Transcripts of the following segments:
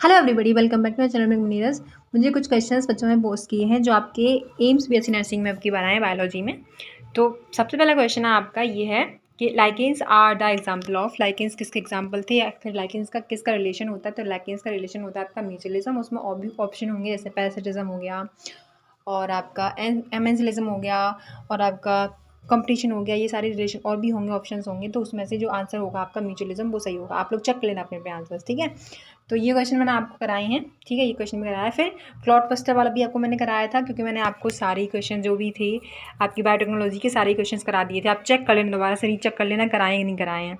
Hello everybody, welcome back to my channel में नीरज। मुझे कुछ क्वेश्चंस बच्चों में पोस्ट किए हैं जो आपके एम्स बीएससी नर्सिंग में आपकी बारह है बायोलॉजी में। तो सबसे पहला क्वेश्चन आपका ये है कि lichens are the example of. Lichens किसके एग्जांपल थे या फिर लाइकेंस का किसका रिलेशन होता है? तो लाइकेंस का रिलेशन होता है आपका म्यूचुअलिज्म। उसमें और भी ऑप्शन होंगे जैसे पैरासिटिज्म हो गया और आपका एमेंसिलिज्म हो गया और आपका कंपटीशन हो गया। ये सारे रिलेशन और भी होंगे, ऑप्शंस होंगे। तो उसमें से जो आंसर होगा आपका म्यूचुअलिज्म वो सही होगा। आप लोग चेक कर लेना अपने आंसर्स, ठीक है। तो ये क्वेश्चन मैंने आपको कराए हैं, ठीक है। ये क्वेश्चन भी कराया है, फिर क्लॉट बस्टर वाला भी आपको मैंने कराया था क्योंकि मैंने आपको सारे क्वेश्चन जो भी थे आपकी बायोटेक्नोलॉजी के सारे क्वेश्चन करा दिए थे। आप चेक कर लेना, दोबारा से रीचेक कर लेना कराए या नहीं कराए हैं।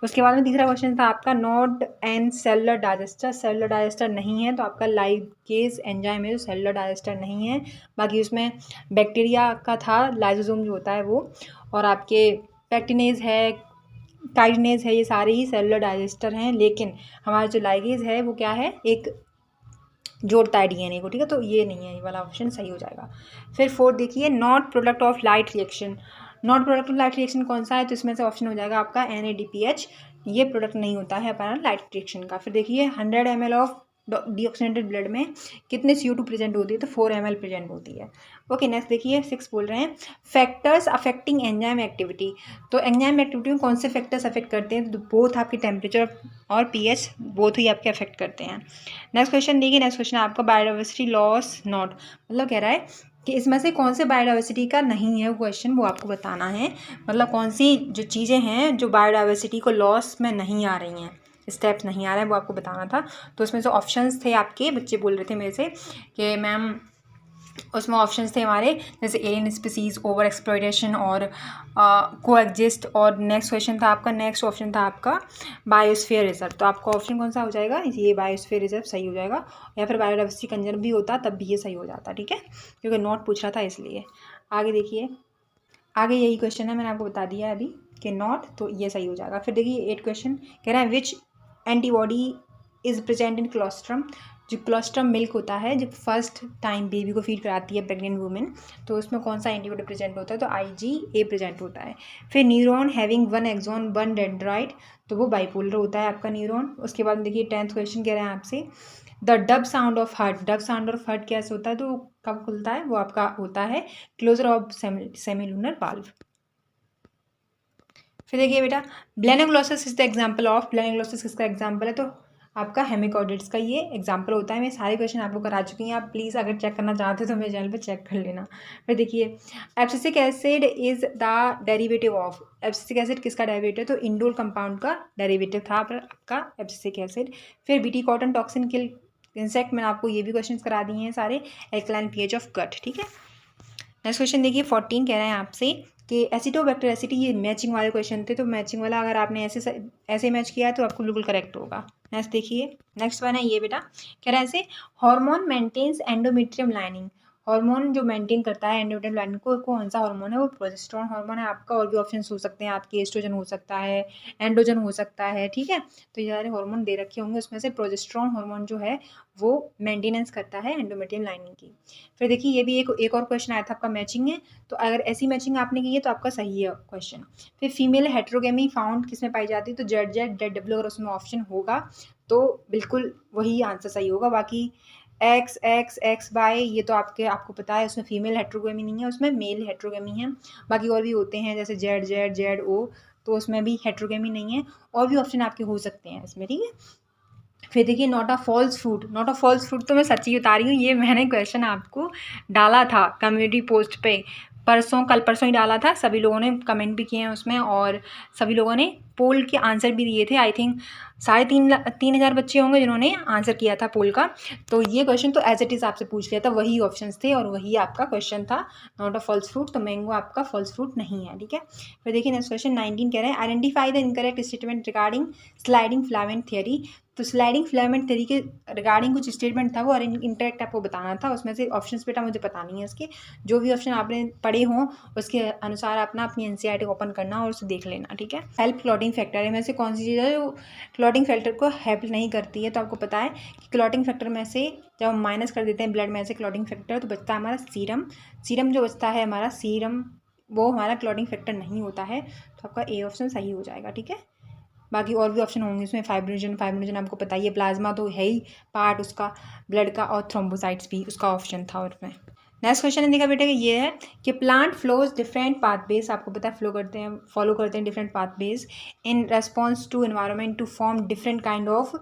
उसके बाद में तीसरा क्वेश्चन था आपका not and cellular digester. Cellular digester नहीं है तो आपका लाइगेज एंजाइम है जो सेलुलर डाइजेस्टर नहीं है। बाकी उसमें बैक्टीरिया का था, लाइसोसोम जो होता है वो, और आपके पैक्टिनेज है, काइनेज है, ये सारे ही सेलुलर डाइजेस्टर हैं। लेकिन हमारा जो लाइगेज है वो क्या है, एक जोड़ता है डीएनए को, ठीक है। तो ये नहीं है, ये वाला ऑप्शन सही हो जाएगा। फिर फोर्थ देखिए, not product of light reaction. Not product of light reaction कौन सा है? तो इसमें से ऑप्शन हो जाएगा आपका NADPH। ये प्रोडक्ट नहीं होता है अपना लाइट रिएक्शन का। फिर देखिए 100 ml ऑफ डीऑक्सीनेटेड ब्लड में कितने CO2 प्रेजेंट होती है? तो 4 ml प्रेजेंट होती है। ओके, नेक्स्ट देखिए 6 बोल रहे हैं फैक्टर्स अफेक्टिंग एंजाइम एक्टिविटी। तो एंजाइम एक्टिविटी में कौन से फैक्टर्स अफेक्ट करते हैं? तो बोथ आपके टेम्परेचर और pH बोथ ही आपके अफेक्ट करते हैं। नेक्स्ट क्वेश्चन देखिए, नेक्स्ट क्वेश्चन आपका बायोडाइवर्सिटी लॉस नॉट, मतलब कह रहा है कि इसमें से कौन से बायोडाइवर्सिटी का नहीं है क्वेश्चन, वो आपको बताना है। मतलब कौन सी जो चीज़ें हैं जो बायोडाइवर्सिटी को लॉस में नहीं आ रही हैं, स्टेप्स नहीं आ रहे हैं, वो आपको बताना था। तो उसमें जो ऑप्शंस थे आपके, बच्चे बोल रहे थे मेरे से कि मैम उसमें ऑप्शंस थे हमारे जैसे एलियन स्पीसीज, ओवर एक्सप्लॉयटेशन और कोएग्जिस्ट। और नेक्स्ट क्वेश्चन था आपका, नेक्स्ट ऑप्शन था आपका बायोस्फीयर रिजर्व। तो आपका ऑप्शन कौन सा हो जाएगा? ये बायोस्फीयर रिजर्व सही हो जाएगा। या फिर बायोडाइवर्सिटी कंजर्व भी होता तब भी ये सही हो जाता, ठीक है, क्योंकि नॉट पूछ रहा था इसलिए। आगे देखिए, आगे यही क्वेश्चन है, मैंने आपको बता दिया है अभी कि नॉट, तो ये सही हो जाएगा। फिर देखिए 8 क्वेश्चन कह रहा है विच एंटीबॉडी इज प्रेजेंट इन क्लोस्ट्रम। जो क्लोस्ट्रम मिल्क होता है जब फर्स्ट टाइम बेबी को फीड कराती है प्रेग्नेंट वुमेन, तो उसमें कौन सा एंटीबॉडी प्रेजेंट होता है? तो IgA प्रेजेंट होता है। फिर न्यूरॉन हैविंग 1 एक्सॉन 1 डेंड्राइट, तो वो बाइपोलर होता है आपका न्यूरॉन। उसके बाद देखिए 10th क्वेश्चन कह रहे हैं आपसे the dub sound of heart. Dub sound of heart कैसे होता है? तो कब खुलता है? वो आपका होता है क्लोजर ऑफ सेमिलुनर वाल्व। फिर देखिए बेटा, ब्लेनोग्लोसिस इज द एग्जाम्पल ऑफ। ब्लेनोग्लोसिस किसका एग्जाम्पल है? तो आपका हेमिकॉर्डिट्स का ये एग्जाम्पल होता है। मैं सारे क्वेश्चन आपको करा चुकी हैं, आप प्लीज़ अगर चेक करना चाहते हो तो मेरे चैनल पे चेक कर लेना। फिर देखिए abscisic acid is the derivative of. Abscisic acid किसका डेरिवेटिव? तो इंडोल कंपाउंड का डेरिवेटिव था आपका एब्सिसिक एसिड। फिर बीटी कॉटन टॉक्सिन किल इंसेक्ट, मैंने आपको ये भी क्वेश्चन करा दिए हैं सारे। एल्कलाइन पीएच ऑफ गट, ठीक है। नेक्स्ट क्वेश्चन देखिए 14 कह रहे हैं आपसे कि एसिटोबैक्टर एसिटी, ये मैचिंग वाले क्वेश्चन थे। तो मैचिंग वाला अगर आपने ऐसे मैच किया है तो आपको बिल्कुल करेक्ट होगा। नेक्स्ट देखिए, नेक्स्ट वन है ये बेटा, कह रहा है ऐसे hormone maintains endometrium lining. Hormone जो मेंटेन करता है एंडोमेट्रियम लाइनिंग को, कौन सा हार्मोन है? वो प्रोजेस्टेरोन हार्मोन है आपका। और भी ऑप्शन हो सकते हैं आपके, एस्ट्रोजन हो सकता है, एंड्रोजन हो सकता है, ठीक है। तो ये सारे हार्मोन दे रखे होंगे, उसमें से प्रोजेस्टेरोन हार्मोन जो है वो मेंटेनेंस करता है एंडोमेट्रियम लाइनिंग की। फिर देखिए ये भी एक और क्वेश्चन आया था आपका, मैचिंग है। तो अगर ऐसी मैचिंग आपने की है तो आपका सही है क्वेश्चन। फिर फीमेल हेट्रोगेमी फाउंड किस में पाई जाती है? तो ZZ अगर उसमें ऑप्शन होगा तो बिल्कुल वही आंसर सही होगा। बाकी XXXY ये तो आपको पता है, उसमें फीमेल हेट्रोगेमी नहीं है, उसमें मेल हेट्रोगेमी है। बाकी और भी होते हैं जैसे ZZZO, तो उसमें भी हेट्रोगेमी नहीं है। और भी ऑप्शन आपके हो सकते हैं इसमें, ठीक है। फिर देखिए not a false fruit. Not a false fruit तो मैं सच्ची बता रही हूँ, ये मैंने क्वेश्चन आपको डाला था कम्युनिटी पोस्ट पे कल परसों ही डाला था। सभी लोगों ने कमेंट भी किए हैं उसमें और सभी लोगों ने पोल के आंसर भी दिए थे। आई थिंक 3,500 बच्चे होंगे जिन्होंने आंसर किया था पोल का। तो ये क्वेश्चन तो एज इट इज़ आपसे पूछ लिया था, वही ऑप्शंस थे और वही आपका क्वेश्चन था, नॉट अ फॉल्स फ्रूट। तो मैंगो आपका फॉल्स फ्रूट नहीं है, ठीक है। फिर देखिए नेक्स्ट क्वेश्चन 19 कह रहे हैं identify the incorrect statement regarding sliding filament theory. तो स्लाइडिंग फिलामेंट थियरी के रिगार्डिंग कुछ स्टेटमेंट था वो, और इनकरेक्ट आपको बताना था। उसमें से ऑप्शंस बेटा मुझे पता नहीं है इसके, जो भी ऑप्शन आपने पढ़े हों उसके अनुसार अपनी NCERT ओपन करना और उसे देख लेना, ठीक है। हेल्प क्लॉटिंग फैक्टर में से कौन सी चीज़ है जो क्लॉटिंग फैक्टर को हेल्प नहीं करती है? तो आपको पता है कि क्लॉटिंग फैक्टर में से जब हम माइनस कर देते हैं ब्लड में से क्लॉटिंग फैक्टर, तो बचता है हमारा सीरम। सीरम जो बचता है हमारा सीरम, वो हमारा क्लॉटिंग फैक्टर नहीं होता है। तो आपका A ऑप्शन सही हो जाएगा, ठीक है। बाकी और भी ऑप्शन होंगे इसमें, फाइब्रिनोजन आपको पता ही है, प्लाज्मा तो है ही पार्ट उसका ब्लड का, और थ्रोम्बोसाइट्स भी उसका ऑप्शन था उसमें। नेक्स्ट क्वेश्चन देखा बेटा ये है कि प्लांट फ्लोज डिफरेंट पाथवेज, आपको पता है फॉलो करते हैं different pathways in response to environment to form different kind of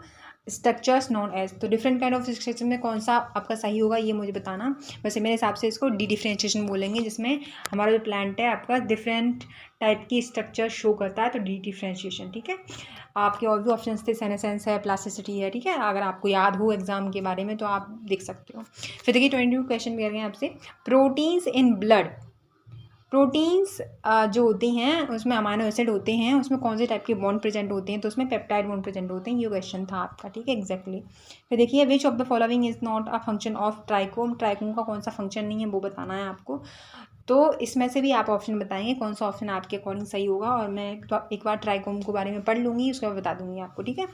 structures non age. तो डिफरेंट काइंड ऑफ स्ट्रक्चर में कौन सा आपका सही होगा ये मुझे बताना। वैसे मेरे हिसाब से इसको डी डिफ्रेंशिएशन बोलेंगे, जिसमें हमारा जो प्लांट है आपका डिफरेंट टाइप की स्ट्रक्चर शो करता है, तो डी डिफ्रेंशिएशन। ठीक है, आपके और भी ऑप्शन थे, सेनेसेंस है, प्लास्टिसिटी है। ठीक है, अगर आपको याद हो एग्जाम के बारे में तो आप देख सकते हो। फिर देखिए 22 क्वेश्चन कह रहे हैं आपसे, प्रोटीन्स इन ब्लड, प्रोटीन्स जो होते हैं उसमें अमाइनो एसिड होते हैं, उसमें कौन से टाइप के बॉन्ड प्रेजेंट होते हैं, तो उसमें पेप्टाइड बॉन्ड प्रेजेंट होते हैं। ये क्वेश्चन था आपका। ठीक है, एग्जैक्टली। फिर देखिए विच of the following is not a function of trichome, trichome का कौन सा फंक्शन नहीं है वो बताना है आपको। तो इसमें से भी आप ऑप्शन बताएंगे कौन सा ऑप्शन आपके अकॉर्डिंग सही होगा, और मैं एक बार ट्राइकोम के बारे में पढ़ लूँगी, उसके बाद बता दूँगी आपको। ठीक है,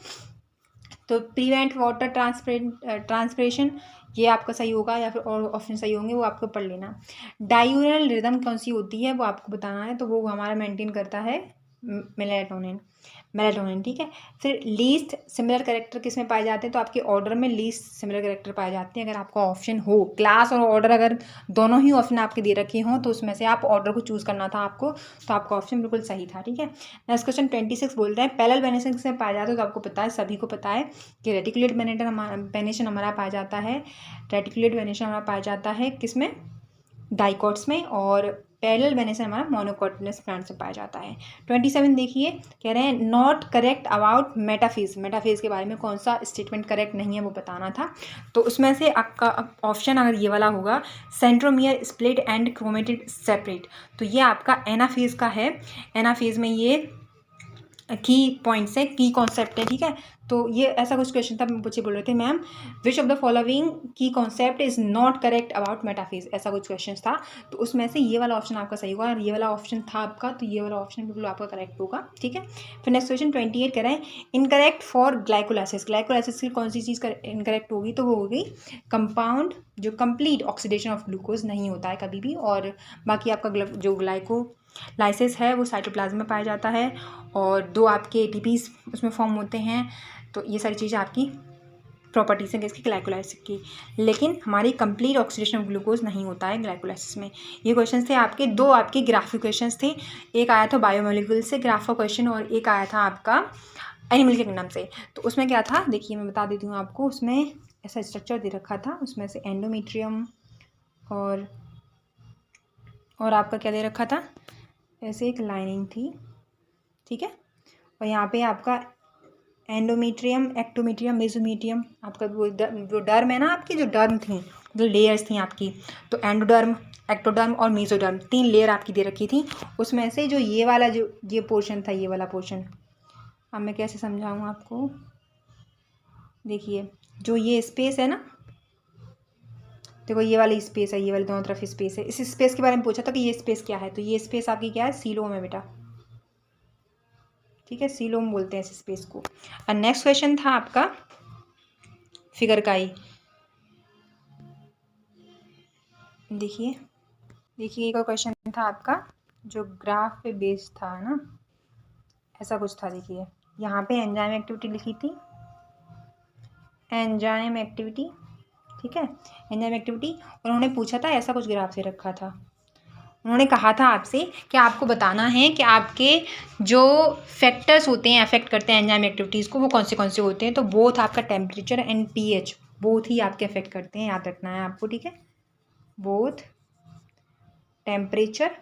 तो प्रिवेंट वाटर ट्रांसपिरेशन, ये आपका सही होगा, या फिर और ऑप्शन सही होंगे वो आपको पढ़ लेना। डायूरल रिदम कौन सी होती है वो आपको बताना है, तो वो हमारा मेंटेन करता है मेलाटोनिन। ठीक है, फिर लीस्ट सिमिलर कैरेक्टर किस में पाए जाते हैं, तो आपके ऑर्डर में लीस्ट सिमिलर कैरेक्टर पाए जाते हैं। अगर आपका ऑप्शन हो क्लास और ऑर्डर, अगर दोनों ही ऑप्शन आपके दे रखे हों तो उसमें से आप ऑर्डर को चूज़ करना था आपको, तो आपका ऑप्शन बिल्कुल सही था। ठीक है, नेक्स्ट क्वेश्चन 26 बोल रहे हैं पैरेलल वेनेशन किस में पाया जाता है, तो आपको पता है, सभी को पता है कि रेटिकुलेट वेनेशन हमारा पाया जाता है, रेटिकुलेट वेनेशन हमारा पाया जाता है किसमें, डाइकॉट्स में, और पैरेलल वेनेशन हमारा मोनोकॉटिलस प्लांट्स में पाया जाता है। 27 देखिए, कह रहे हैं not correct about metaphase, metaphase के बारे में कौन सा स्टेटमेंट करेक्ट नहीं है वो बताना था। तो उसमें से आपका ऑप्शन अगर ये वाला होगा, centromere split and chromatid separate, तो ये आपका एनाफेज का है। एनाफेज में ये की पॉइंट्स है, की कॉन्सेप्ट है। ठीक है, तो ये ऐसा कुछ क्वेश्चन था, मुझे बोल रहे थे ma'am which of the following की concept is not correct about metaphase, ऐसा कुछ क्वेश्चन था। तो उसमें से ये वाला ऑप्शन आपका सही होगा, और ये वाला ऑप्शन था आपका, तो ये वाला ऑप्शन बिल्कुल आपका करेक्ट होगा। ठीक है, फिर नेक्स्ट क्वेश्चन 28 कह रहे हैं इनकरेक्ट फॉर ग्लाइकोलाइसिस, ग्लाइकोलाइसिस की कौन सी चीज़ इनकरेक्ट होगी, तो वो होगी कंपाउंड जो कंप्लीट ऑक्सीडेशन ऑफ ग्लूकोज नहीं होता है कभी भी, और बाकी आपका जो ग्लाइकोलाइसिस है वो साइटोप्लाज्म में पाया जाता है, और 2 आपके एटीपीज उसमें फॉर्म होते हैं। तो ये सारी चीज़ें आपकी प्रॉपर्टीज हैं किसकी, ग्लाइकोलाइसिस की। लेकिन हमारी कंप्लीट ऑक्सीडेशन ऑफ ग्लूकोज नहीं होता है ग्लाइकोलाइसिस में। ये क्वेश्चन थे आपके, 2 आपके ग्राफिक क्वेश्चन थे, एक आया था बायोमोलिक्यूल से ग्राफ क्वेश्चन, और एक आया था आपका एनिमल के किंगडम से। तो उसमें क्या था देखिए, मैं बता देती हूँ आपको, उसमें ऐसा स्ट्रक्चर दे रखा था, उसमें से एंडोमेट्रियम और आपका क्या दे रखा था, ऐसे एक लाइनिंग थी। ठीक है, और यहाँ पे आपका एंडोमेट्रियम, एक्टोमेट्रियम, मेसोमेट्रियम, आपका वो डर्म है ना, आपकी जो डर्म थी, जो लेयर्स थी आपकी, तो एंडोडर्म, एक्टोडर्म और मेसोडर्म, 3 लेयर आपकी दे रखी थी। उसमें से जो ये वाला जो ये पोर्शन था, ये वाला पोर्शन, अब मैं कैसे समझाऊँ आपको, देखिए जो ये स्पेस है ना, देखो ये वाली स्पेस है, ये वाली दोनों तरफ स्पेस है। इस स्पेस के बारे में पूछा था कि ये स्पेस क्या है, तो ये स्पेस आपकी क्या है, सीलोम है बेटा। ठीक है, सीलोम बोलते हैं इस स्पेस को। और नेक्स्ट क्वेश्चन था आपका फिगर का ही, देखिए एक क्वेश्चन था आपका जो ग्राफ पे बेस्ड था ना, ऐसा कुछ था। देखिए यहाँ पे एंजाइम एक्टिविटी लिखी थी, एंजाइम एक्टिविटी। ठीक है, एंजाइम एक्टिविटी, और उन्होंने पूछा था, ऐसा कुछ ग्राफ से रखा था, उन्होंने कहा था आपसे कि आपको बताना है कि आपके जो फैक्टर्स होते हैं अफेक्ट करते हैं एंजाइम एक्टिविटीज़ को, वो कौन से होते हैं। तो बोथ आपका टेम्परेचर एंड पीएच, बोथ ही आपके अफेक्ट करते हैं, याद रखना है आपको। ठीक है, both temperature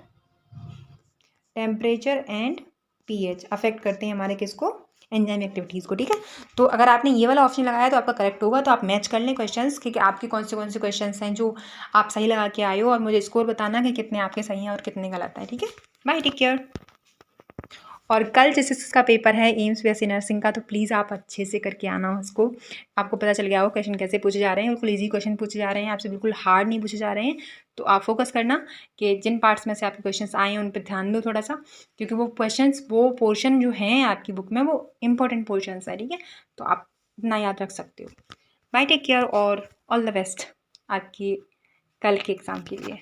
and pH affect करते हैं हमारे किसको, एंजाइम एक्टिविटीज़ को। ठीक है, तो अगर आपने ये वाला ऑप्शन लगाया तो आपका करेक्ट होगा। तो आप मैच कर लें क्वेश्चंस कि आपके कौन से क्वेश्चंस हैं जो आप सही लगा के आए हो, और मुझे स्कोर बताना कि कितने आपके सही हैं और कितने गलत हैं। ठीक है, बाय, टेक केयर। और कल जिसका पेपर है एम्स बीएससी नर्सिंग का, तो प्लीज़ आप अच्छे से करके आना उसको, आपको पता चल गया हो क्वेश्चन कैसे पूछे जा रहे हैं, बिल्कुल ईजी क्वेश्चन पूछे जा रहे हैं आपसे, बिल्कुल हार्ड नहीं पूछे जा रहे हैं। तो आप फोकस करना कि जिन पार्ट्स में से आपके क्वेश्चंस आए हैं उन पर ध्यान दो थोड़ा सा, क्योंकि वो पोर्शन जो हैं आपकी बुक में वो इंपॉर्टेंट पोर्शन है। ठीक है, तो आप इतना याद रख सकते हो। बाय, टेक केयर और ऑल द बेस्ट आपकी कल के एग्ज़ाम के लिए।